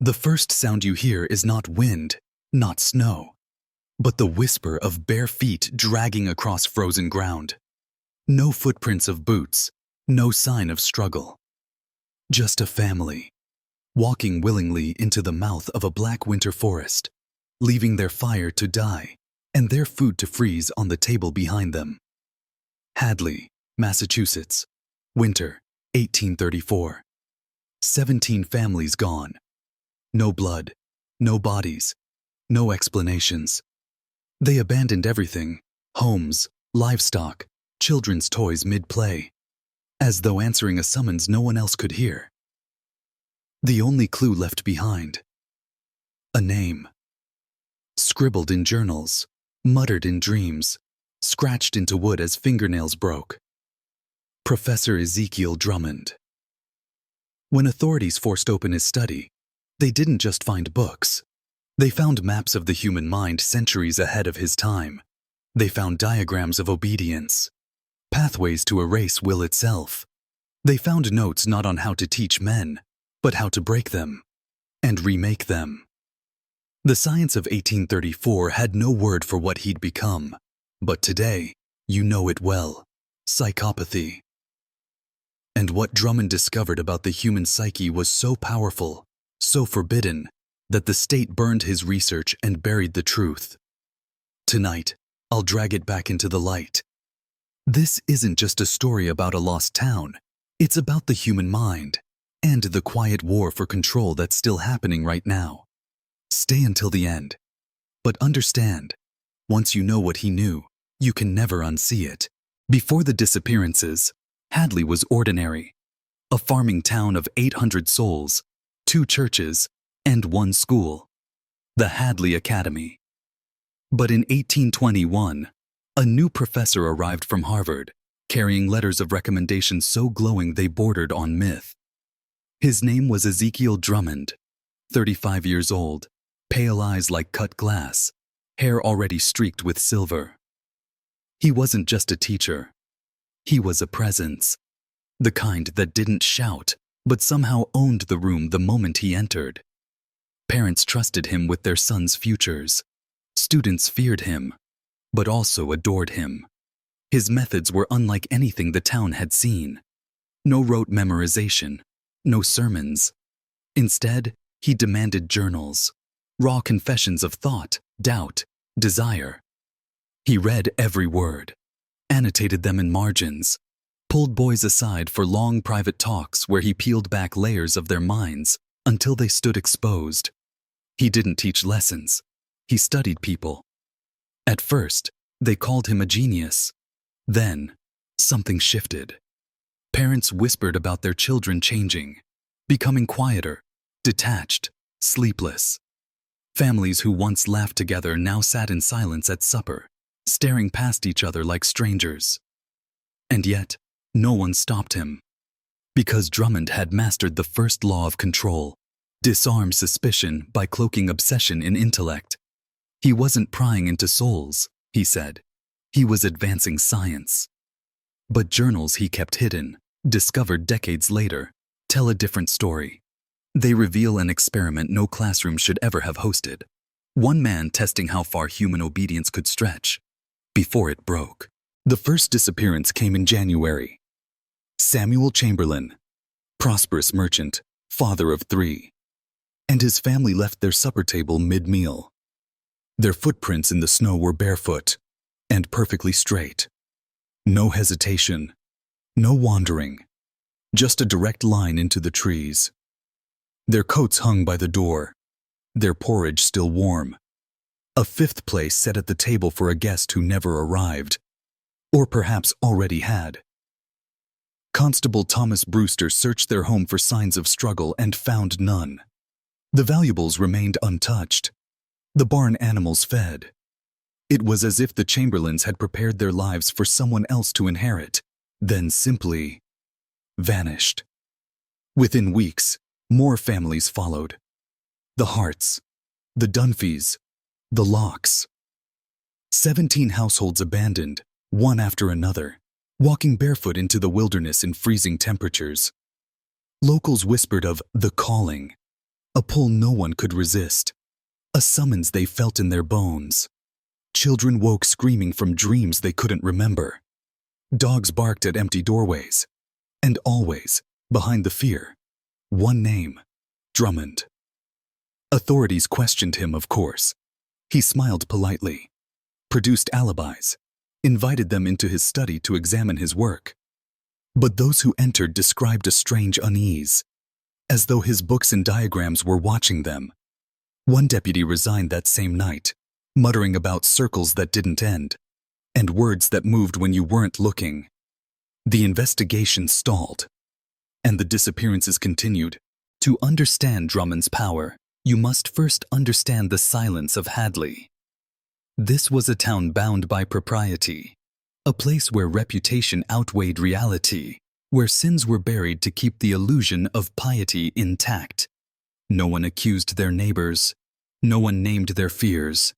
The first sound you hear is not wind, not snow, but the whisper of bare feet dragging across frozen ground. No footprints of boots, no sign of struggle. Just a family, walking willingly into the mouth of a black winter forest, leaving their fire to die and their food to freeze on the table behind them. Hadley, Massachusetts, winter, 1834. 17 families gone. No blood, no bodies, no explanations. They abandoned everything, homes, livestock, children's toys mid-play, as though answering a summons no one else could hear. The only clue left behind, a name. Scribbled in journals, muttered in dreams, scratched into wood as fingernails broke. Professor Ezekiel Drummond. When authorities forced open his study, they didn't just find books. They found maps of the human mind centuries ahead of his time. They found diagrams of obedience, pathways to erase will itself. They found notes not on how to teach men, but how to break them and remake them. The science of 1834 had no word for what he'd become, but today, you know it well: psychopathy. And what Drummond discovered about the human psyche was so powerful, so forbidden, that the state burned his research and buried the truth. Tonight, I'll drag it back into the light. This isn't just a story about a lost town. It's about the human mind and the quiet war for control that's still happening right now. Stay until the end. But understand, once you know what he knew, you can never unsee it. Before the disappearances, Hadley was ordinary. A farming town of 800 souls, 2 churches, and 1 school, the Hadley Academy. But in 1821, a new professor arrived from Harvard, carrying letters of recommendation so glowing they bordered on myth. His name was Ezekiel Drummond, 35 years old, pale eyes like cut glass, hair already streaked with silver. He wasn't just a teacher. He was a presence, the kind that didn't shout, but somehow owned the room the moment he entered. Parents trusted him with their sons' futures. Students feared him, but also adored him. His methods were unlike anything the town had seen. No rote memorization, no sermons. Instead, he demanded journals, raw confessions of thought, doubt, desire. He read every word, annotated them in margins, pulled boys aside for long private talks where he peeled back layers of their minds until they stood exposed. He didn't teach lessons. He studied people. At first, they called him a genius. Then, something shifted. Parents whispered about their children changing, becoming quieter, detached, sleepless. Families who once laughed together now sat in silence at supper, staring past each other like strangers. And yet, no one stopped him. Because Drummond had mastered the first law of control: disarm suspicion by cloaking obsession in intellect. He wasn't prying into souls, he said. He was advancing science. But journals he kept hidden, discovered decades later, tell a different story. They reveal an experiment no classroom should ever have hosted. One man testing how far human obedience could stretch, before it broke. The first disappearance came in January. Samuel Chamberlain, prosperous merchant, father of 3. And his family left their supper table mid-meal. Their footprints in the snow were barefoot and perfectly straight. No hesitation, no wandering, just a direct line into the trees. Their coats hung by the door, their porridge still warm. A 5th place set at the table for a guest who never arrived, or perhaps already had. Constable Thomas Brewster searched their home for signs of struggle and found none. The valuables remained untouched. The barn animals fed. It was as if the Chamberlains had prepared their lives for someone else to inherit, then simply vanished. Within weeks, more families followed. The Harts, the Dunphys, the Locks. 17 households abandoned, one after another, walking barefoot into the wilderness in freezing temperatures. Locals whispered of the calling, A pull no one could resist, a summons they felt in their bones. Children woke screaming from dreams they couldn't remember. Dogs barked at empty doorways. And always, behind the fear, one name: Drummond. Authorities questioned him, of course. He smiled politely, produced alibis, invited them into his study to examine his work. But those who entered described a strange unease, as though his books and diagrams were watching them. One deputy resigned that same night, muttering about circles that didn't end, and words that moved when you weren't looking. The investigation stalled, and the disappearances continued. To understand Drummond's power, you must first understand the silence of Hadley. This was a town bound by propriety, a place where reputation outweighed reality, where sins were buried to keep the illusion of piety intact. No one accused their neighbors, no one named their fears,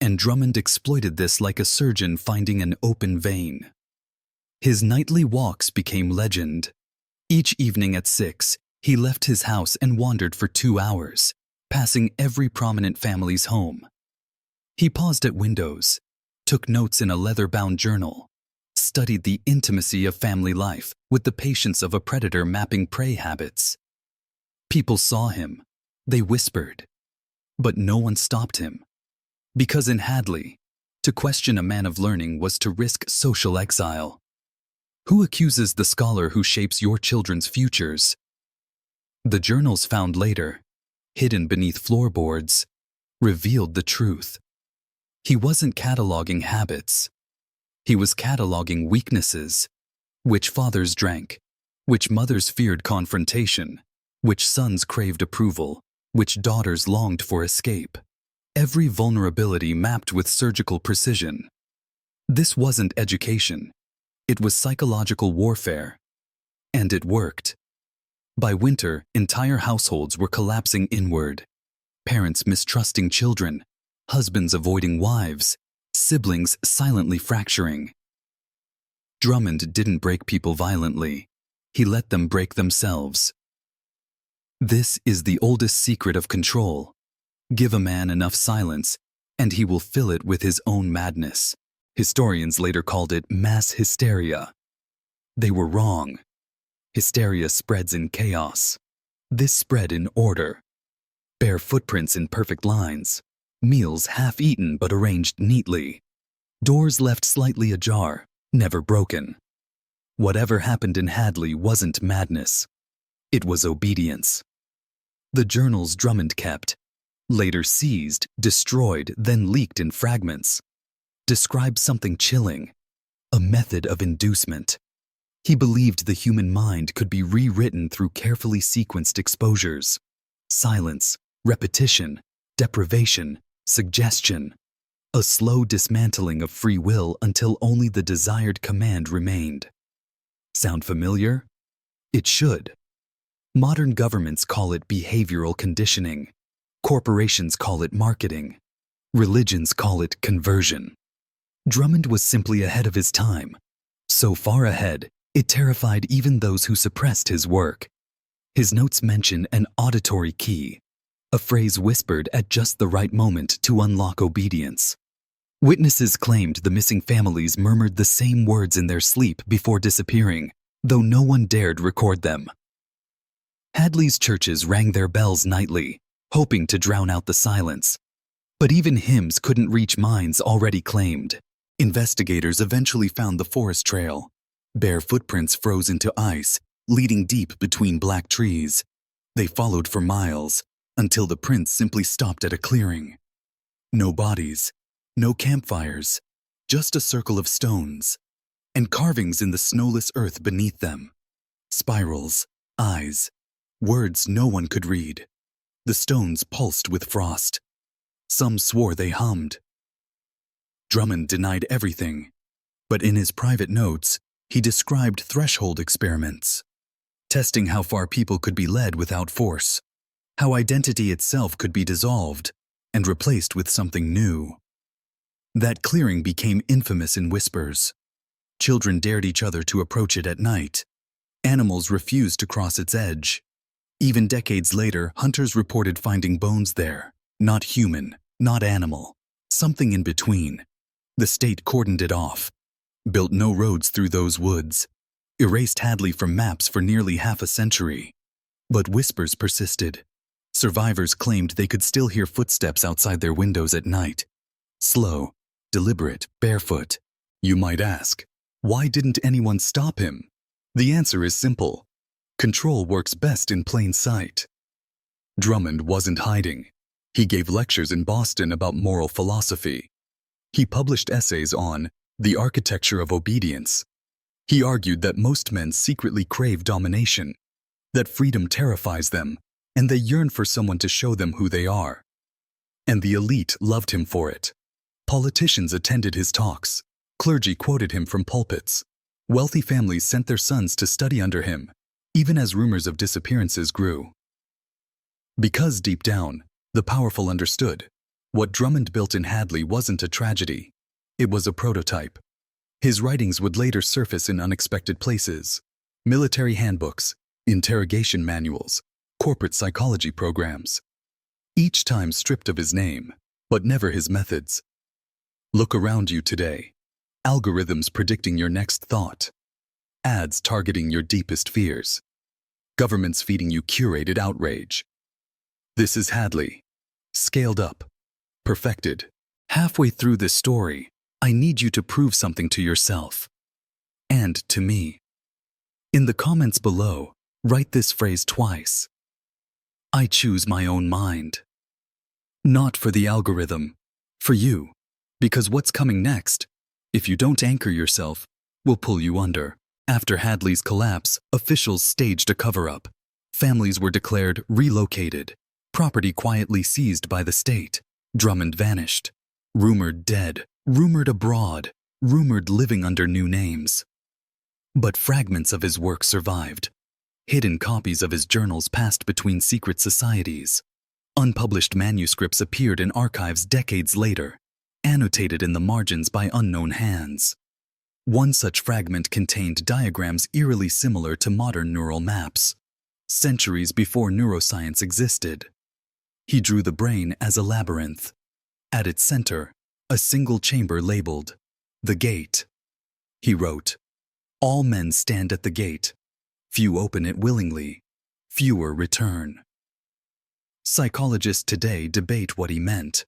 and Drummond exploited this like a surgeon finding an open vein. His nightly walks became legend. Each evening at 6, he left his house and wandered for 2 hours, passing every prominent family's home. He paused at windows, took notes in a leather-bound journal, studied the intimacy of family life with the patience of a predator mapping prey habits. People saw him, they whispered, but no one stopped him. Because in Hadley, to question a man of learning was to risk social exile. Who accuses the scholar who shapes your children's futures? The journals found later, hidden beneath floorboards, revealed the truth. He wasn't cataloging habits. He was cataloging weaknesses. Which fathers drank, which mothers feared confrontation, which sons craved approval, which daughters longed for escape. Every vulnerability mapped with surgical precision. This wasn't education. It was psychological warfare. And it worked. By winter, entire households were collapsing inward. Parents mistrusting children, husbands avoiding wives, siblings silently fracturing. Drummond didn't break people violently. He let them break themselves. This is the oldest secret of control. Give a man enough silence, and he will fill it with his own madness. Historians later called it mass hysteria. They were wrong. Hysteria spreads in chaos. This spread in order. Bare footprints in perfect lines. Meals half-eaten but arranged neatly. Doors left slightly ajar, never broken. Whatever happened in Hadley wasn't madness. It was obedience. The journals Drummond kept, later seized, destroyed, then leaked in fragments, described something chilling, a method of inducement. He believed the human mind could be rewritten through carefully sequenced exposures. Silence, repetition, deprivation, suggestion. A slow dismantling of free will until only the desired command remained. Sound familiar? It should. Modern governments call it behavioral conditioning. Corporations call it marketing. Religions call it conversion. Drummond was simply ahead of his time. So far ahead, it terrified even those who suppressed his work. His notes mention an auditory key, a phrase whispered at just the right moment to unlock obedience. Witnesses claimed the missing families murmured the same words in their sleep before disappearing, though no one dared record them. Hadley's churches rang their bells nightly, hoping to drown out the silence. But even hymns couldn't reach minds already claimed. Investigators eventually found the forest trail. Bare footprints froze into ice, leading deep between black trees. They followed for miles, until the prints simply stopped at a clearing. No bodies, no campfires, just a circle of stones, and carvings in the snowless earth beneath them. Spirals, eyes, words no one could read. The stones pulsed with frost. Some swore they hummed. Drummond denied everything, but in his private notes, he described threshold experiments, testing how far people could be led without force, how identity itself could be dissolved and replaced with something new. That clearing became infamous in whispers. Children dared each other to approach it at night. Animals refused to cross its edge. Even decades later, hunters reported finding bones there. Not human, not animal, something in between. The state cordoned it off, built no roads through those woods, erased Hadley from maps for nearly half a century. But whispers persisted. Survivors claimed they could still hear footsteps outside their windows at night. Slow, deliberate, barefoot. You might ask, why didn't anyone stop him? The answer is simple. Control works best in plain sight. Drummond wasn't hiding. He gave lectures in Boston about moral philosophy. He published essays on the architecture of obedience. He argued that most men secretly crave domination, that freedom terrifies them, and they yearn for someone to show them who they are. And the elite loved him for it. Politicians attended his talks. Clergy quoted him from pulpits. Wealthy families sent their sons to study under him, even as rumors of disappearances grew. Because deep down, the powerful understood, what Drummond built in Hadley wasn't a tragedy. It was a prototype. His writings would later surface in unexpected places: military handbooks, interrogation manuals, corporate psychology programs. Each time stripped of his name, but never his methods. Look around you today. Algorithms predicting your next thought. Ads targeting your deepest fears. Governments feeding you curated outrage. This is Hadley. Scaled up. Perfected. Halfway through this story, I need you to prove something to yourself. And to me. In the comments below, write this phrase twice. I choose my own mind. Not for the algorithm. For you. Because what's coming next, if you don't anchor yourself, will pull you under. After Hadley's collapse, officials staged a cover-up. Families were declared relocated. Property quietly seized by the state. Drummond vanished. Rumored dead. Rumored abroad. Rumored living under new names. But fragments of his work survived. Hidden copies of his journals passed between secret societies. Unpublished manuscripts appeared in archives decades later, annotated in the margins by unknown hands. One such fragment contained diagrams eerily similar to modern neural maps, centuries before neuroscience existed. He drew the brain as a labyrinth. At its center, a single chamber labeled, "The Gate." He wrote, "All men stand at the gate. Few open it willingly. Fewer return." Psychologists today debate what he meant,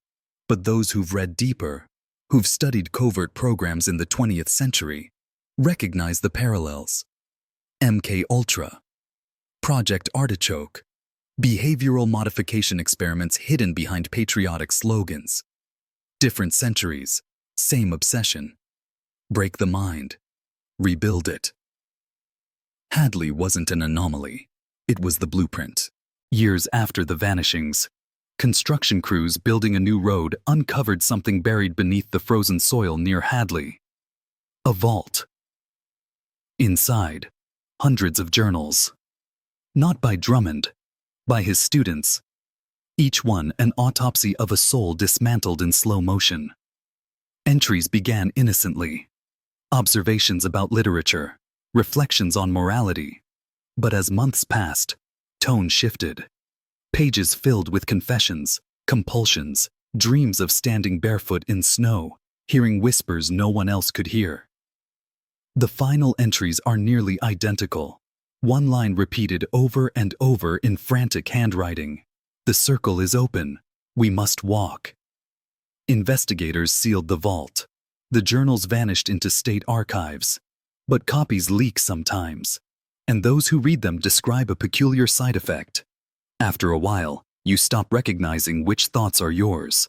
but those who've read deeper, who've studied covert programs in the 20th century, recognize the parallels. MK Ultra, Project Artichoke, behavioral modification experiments hidden behind patriotic slogans. Different centuries, same obsession. Break the mind, rebuild it. Hadley wasn't an anomaly. It was the blueprint. Years after the vanishings, construction crews building a new road uncovered something buried beneath the frozen soil near Hadley. A vault. Inside, hundreds of journals. Not by Drummond, by his students. Each one an autopsy of a soul dismantled in slow motion. Entries began innocently. Observations about literature, reflections on morality. But as months passed, tone shifted. Pages filled with confessions, compulsions, dreams of standing barefoot in snow, hearing whispers no one else could hear. The final entries are nearly identical. One line repeated over and over in frantic handwriting. "The circle is open. We must walk." Investigators sealed the vault. The journals vanished into state archives. But copies leak sometimes, and those who read them describe a peculiar side effect. After a while, you stop recognizing which thoughts are yours,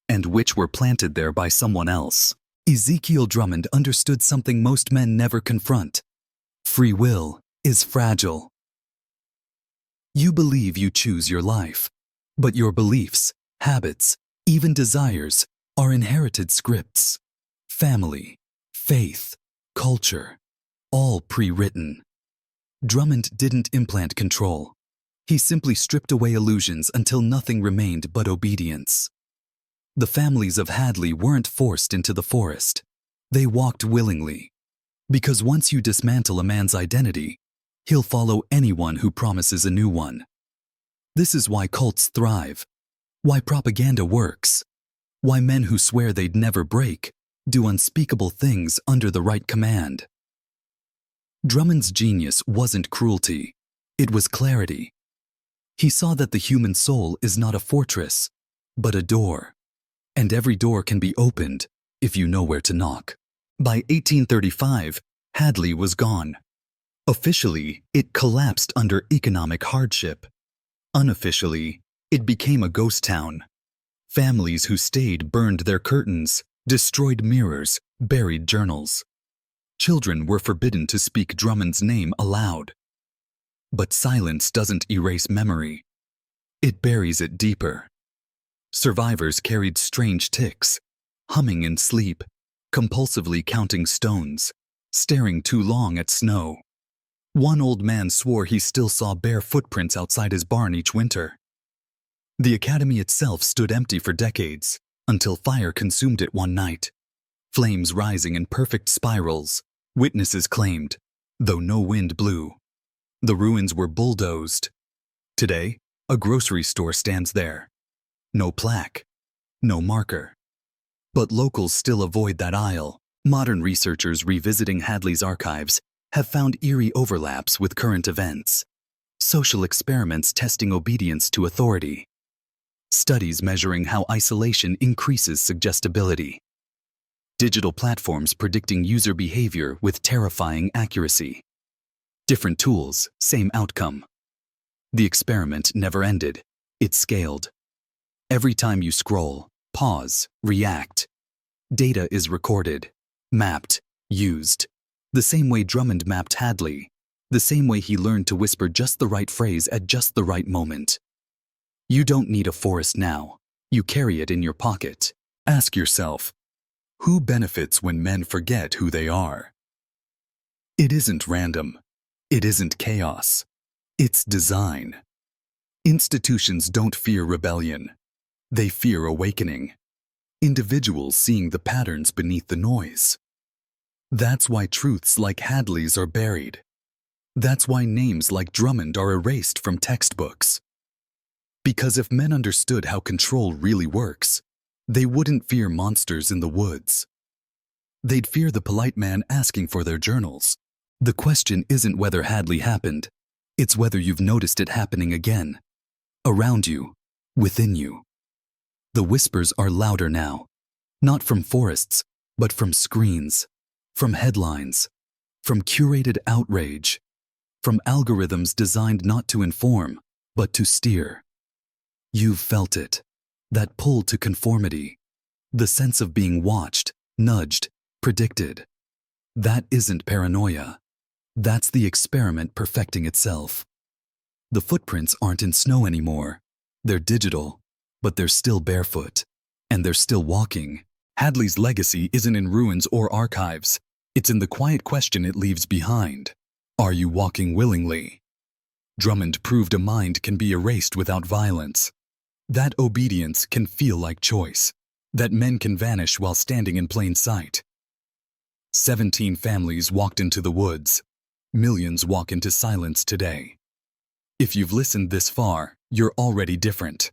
and which were planted there by someone else. Ezekiel Drummond understood something most men never confront. Free will is fragile. You believe you choose your life, but your beliefs, habits, even desires are inherited scripts. Family, faith, culture, all pre-written. Drummond didn't implant control. He simply stripped away illusions until nothing remained but obedience. The families of Hadley weren't forced into the forest. They walked willingly. Because once you dismantle a man's identity, he'll follow anyone who promises a new one. This is why cults thrive, why propaganda works, why men who swear they'd never break do unspeakable things under the right command. Drummond's genius wasn't cruelty, it was clarity. He saw that the human soul is not a fortress, but a door, and every door can be opened if you know where to knock. By 1835, Hadley was gone. Officially, it collapsed under economic hardship. Unofficially, it became a ghost town. Families who stayed burned their curtains, destroyed mirrors, buried journals. Children were forbidden to speak Drummond's name aloud. But silence doesn't erase memory. It buries it deeper. Survivors carried strange tics, humming in sleep, compulsively counting stones, staring too long at snow. One old man swore he still saw bare footprints outside his barn each winter. The academy itself stood empty for decades, until fire consumed it one night. Flames rising in perfect spirals, witnesses claimed, though no wind blew. The ruins were bulldozed. Today, a grocery store stands there. No plaque, no marker. But locals still avoid that aisle. Modern researchers revisiting Hadley's archives have found eerie overlaps with current events. Social experiments testing obedience to authority. Studies measuring how isolation increases suggestibility. Digital platforms predicting user behavior with terrifying accuracy. Different tools, same outcome. The experiment never ended. It scaled. Every time you scroll, pause, react, data is recorded, mapped, used. The same way Drummond mapped Hadley, the same way he learned to whisper just the right phrase at just the right moment. You don't need a forest now. You carry it in your pocket. Ask yourself, who benefits when men forget who they are? It isn't random. It isn't chaos. It's design. Institutions don't fear rebellion. They fear awakening. Individuals seeing the patterns beneath the noise. That's why truths like Hadley's are buried. That's why names like Drummond are erased from textbooks. Because if men understood how control really works, they wouldn't fear monsters in the woods. They'd fear the polite man asking for their journals. The question isn't whether Hadley happened, it's whether you've noticed it happening again. Around you, within you. The whispers are louder now, not from forests, but from screens, from headlines, from curated outrage, from algorithms designed not to inform, but to steer. You've felt it, that pull to conformity, the sense of being watched, nudged, predicted. That isn't paranoia. That's the experiment perfecting itself. The footprints aren't in snow anymore. They're digital, but they're still barefoot, and they're still walking. Hadley's legacy isn't in ruins or archives. It's in the quiet question it leaves behind. Are you walking willingly? Drummond proved a mind can be erased without violence. That obedience can feel like choice. That men can vanish while standing in plain sight. 17 families walked into the woods. Millions walk into silence today. If you've listened this far, you're already different.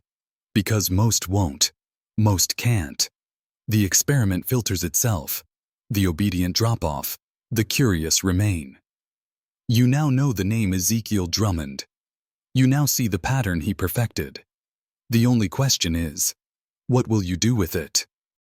Because most won't. Most can't. The experiment filters itself. The obedient drop off. The curious remain. You now know the name Ezekiel Drummond. You now see the pattern he perfected. The only question is, what will you do with it?